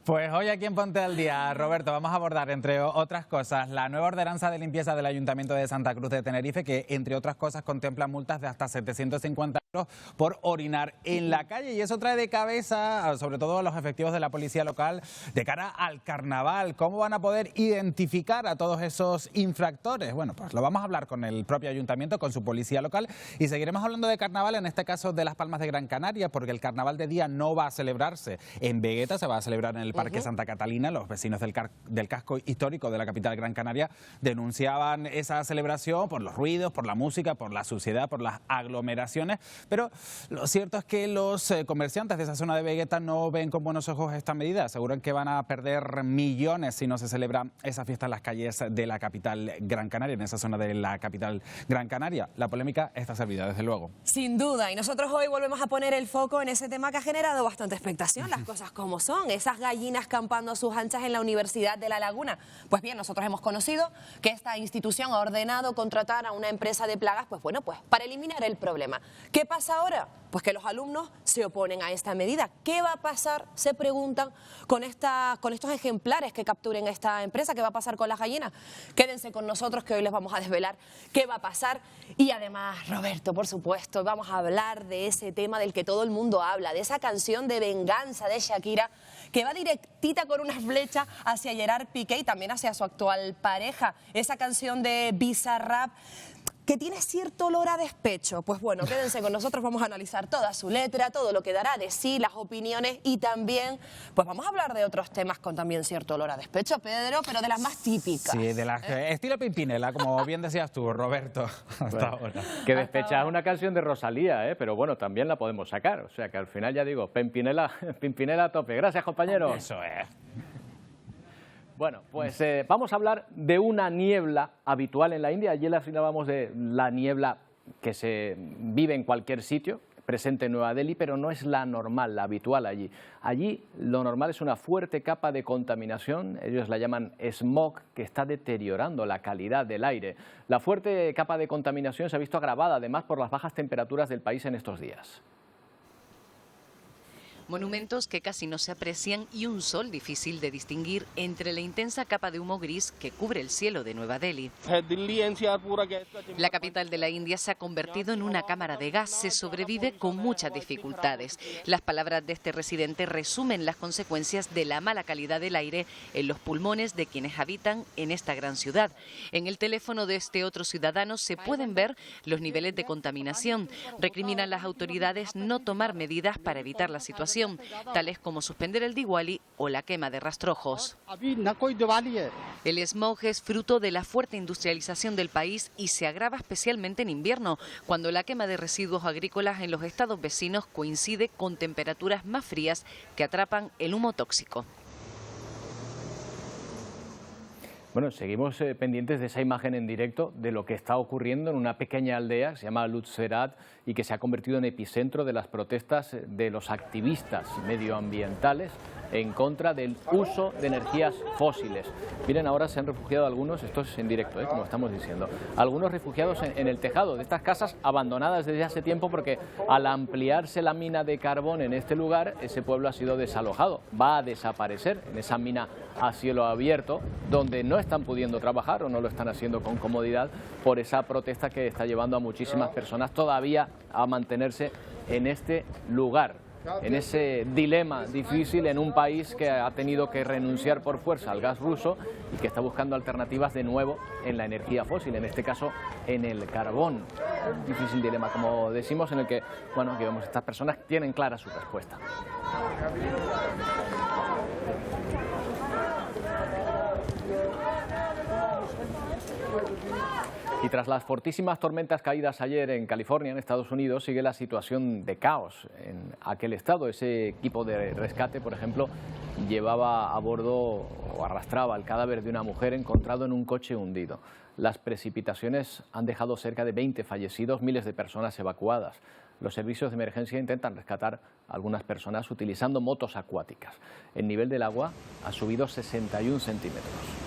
pues hoy aquí en Ponte al Día, Roberto, vamos a abordar, entre otras cosas, la nueva ordenanza de limpieza del Ayuntamiento de Santa Cruz de Tenerife, que, entre otras cosas, contempla multas de hasta 750 euros por orinar en la calle. Y eso trae de cabeza, sobre todo a los efectivos de la policía local, de cara al carnaval. ¿Cómo van a poder identificar a todos esos infractores? Bueno, pues lo vamos a hablar con el propio ayuntamiento, con su policía local, y seguiremos hablando de carnaval, en este caso de Las Palmas de Gran Canaria, porque el carnaval de día no va a celebrarse en Vegueta, se va a celebrar en el Parque Santa Catalina. Los vecinos del casco histórico de la capital Gran Canaria denunciaban esa celebración por los ruidos, por la música, por la suciedad, por las aglomeraciones, pero lo cierto es que los comerciantes de esa zona de Vegueta no ven con buenos ojos esta medida. Aseguran que van a perder millones si no se celebra esa fiesta en las calles de la capital Gran Canaria, en esa zona de la capital Gran Canaria. La polémica está servida, desde luego. Sin duda, y nosotros hoy volvemos a poner el foco en ese tema que ha generado bastante expectación, las cosas como son, esas gallinas campando a sus anchas en la Universidad de La Laguna. Pues bien, nosotros hemos conocido que esta institución ha ordenado contratar a una empresa de plagas, pues bueno, pues para eliminar el problema. ¿Qué pasa ahora? Pues que los alumnos se oponen a esta medida. ¿Qué va a pasar, se preguntan, con estos ejemplares que capturen esta empresa? ¿Qué va a pasar con las gallinas? Quédense con nosotros, que hoy les vamos a desvelar qué va a pasar. Y además, Roberto, por supuesto, vamos a hablar de ese tema del que todo el mundo habla, de esa canción de venganza de Shakira, que va directita con una flecha hacia Gerard Piqué y también hacia su actual pareja. Esa canción de Bizarrap, que tiene cierto olor a despecho. Pues bueno, quédense con nosotros, vamos a analizar toda su letra, todo lo que dará de sí, las opiniones, y también pues vamos a hablar de otros temas con también cierto olor a despecho, Pedro, pero de las más típicas. Sí, de las estilo Pimpinela, como bien decías tú, Roberto, hasta ahora. Que despecha es una canción de Rosalía, pero bueno, también la podemos sacar. O sea que al final ya digo, Pimpinela a tope. Gracias, compañero. Eso es. Bueno, pues vamos a hablar de una niebla habitual en la India. Ayer hablábamos de la niebla que se vive en cualquier sitio, presente en Nueva Delhi, pero no es la normal, la habitual allí. Allí lo normal es una fuerte capa de contaminación, ellos la llaman smog, que está deteriorando la calidad del aire. La fuerte capa de contaminación se ha visto agravada además por las bajas temperaturas del país en estos días. Monumentos que casi no se aprecian y un sol difícil de distinguir entre la intensa capa de humo gris que cubre el cielo de Nueva Delhi. La capital de la India se ha convertido en una cámara de gas, se sobrevive con muchas dificultades. Las palabras de este residente resumen las consecuencias de la mala calidad del aire en los pulmones de quienes habitan en esta gran ciudad. En el teléfono de este otro ciudadano se pueden ver los niveles de contaminación. Recriminan las autoridades no tomar medidas para evitar la situación, tales como suspender el Diwali o la quema de rastrojos. El smog es fruto de la fuerte industrialización del país y se agrava especialmente en invierno, cuando la quema de residuos agrícolas en los estados vecinos coincide con temperaturas más frías que atrapan el humo tóxico. Bueno, seguimos pendientes de esa imagen en directo de lo que está ocurriendo en una pequeña aldea que se llama Lutserat y que se ha convertido en epicentro de las protestas de los activistas medioambientales. en contra del uso de energías fósiles. Miren, ahora se han refugiado algunos, esto es en directo, como estamos diciendo, algunos refugiados en el tejado de estas casas abandonadas desde hace tiempo, porque al ampliarse la mina de carbón en este lugar, ese pueblo ha sido desalojado, va a desaparecer en esa mina a cielo abierto, donde no están pudiendo trabajar o no lo están haciendo con comodidad por esa protesta que está llevando a muchísimas personas todavía a mantenerse en este lugar, en ese dilema difícil en un país que ha tenido que renunciar por fuerza al gas ruso y que está buscando alternativas de nuevo en la energía fósil, en este caso en el carbón. Un difícil dilema, como decimos, en el que, bueno, que vemos, estas personas tienen clara su respuesta. Y tras las fortísimas tormentas caídas ayer en California, en Estados Unidos, sigue la situación de caos en aquel estado. Ese equipo de rescate, por ejemplo, llevaba a bordo o arrastraba el cadáver de una mujer encontrado en un coche hundido. Las precipitaciones han dejado cerca de 20 fallecidos, miles de personas evacuadas. Los servicios de emergencia intentan rescatar a algunas personas utilizando motos acuáticas. El nivel del agua ha subido 61 centímetros.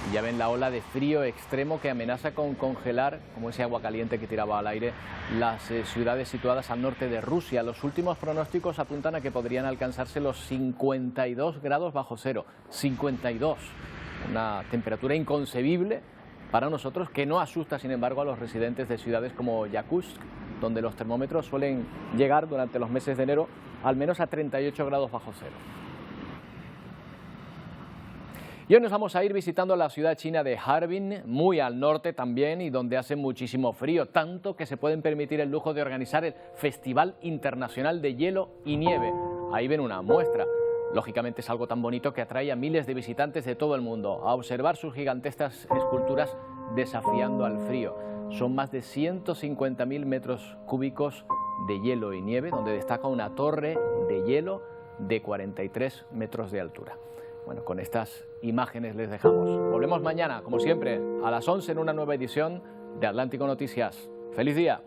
Y ya ven la ola de frío extremo que amenaza con congelar, como ese agua caliente que tiraba al aire, las ciudades situadas al norte de Rusia. Los últimos pronósticos apuntan a que podrían alcanzarse los 52 grados bajo cero. 52. Una temperatura inconcebible para nosotros, que no asusta, sin embargo, a los residentes de ciudades como Yakutsk, donde los termómetros suelen llegar durante los meses de enero al menos a 38 grados bajo cero. Y hoy nos vamos a ir visitando la ciudad china de Harbin, muy al norte también, y donde hace muchísimo frío, tanto que se pueden permitir el lujo de organizar el Festival Internacional de Hielo y Nieve. Ahí ven una muestra. Lógicamente es algo tan bonito que atrae a miles de visitantes de todo el mundo a observar sus gigantescas esculturas desafiando al frío. Son más de 150.000 metros cúbicos de hielo y nieve, donde destaca una torre de hielo de 43 metros de altura. Bueno, con estas imágenes les dejamos. Volvemos mañana, como siempre, a las 11 en una nueva edición de Atlántico Noticias. ¡Feliz día!